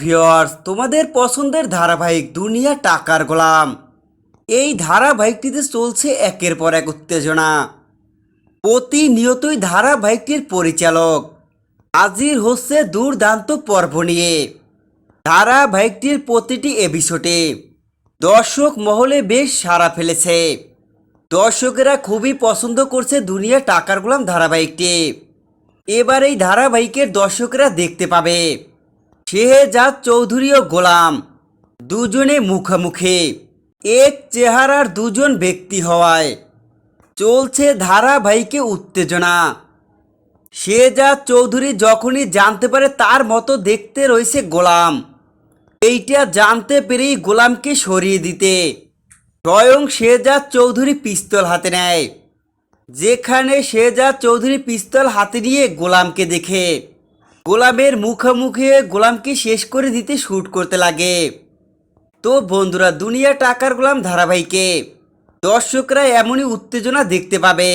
Viewers, তোমাদের পছন্দের ধারাবাহিক দুনিয়া টাকার গোলাম। এই ধারাবাহিকটিতে চলছে একের পর এক উত্তেজনা। প্রতিনিয়তই ধারাবাহিকটির পরিচালক হাজির হচ্ছে দুর্দান্ত পর্ব নিয়ে। ধারাবাহিকটির প্রতিটি এপিসোডে দর্শক মহলে বেশ সাড়া ফেলেছে। দর্শকেরা খুবই পছন্দ করছে দুনিয়া টাকার গোলাম ধারাবাহিকটি। এবার এই ধারাবাহিকের দর্শকরা দেখতে পাবে শেহজাদ চৌধুরী ও গোলাম দুজনে মুখোমুখি, এক চেহারার দুজন ব্যক্তি হওয়ায় চলছে ধারাবাহিকে উত্তেজনা। শেহজাদ চৌধুরী যখনই জানতে পারে তার মতো দেখতে রয়েছে গোলাম, এইটা জানতে পেরেই গোলামকে সরিয়ে দিতে স্বয়ং শেহজাদ চৌধুরী পিস্তল হাতে নেয়। যেখানে শেহজাদ চৌধুরী পিস্তল হাতে নিয়ে গোলামকে দেখে গোলামের মুখোমুখি গোলামকে শেষ করে দিতে শ্যুট করতে লাগে। তো বন্ধুরা, দুনিয়া টাকার গোলাম ধারাবাহিকে দর্শকরা এমনই উত্তেজনা দেখতে পাবে।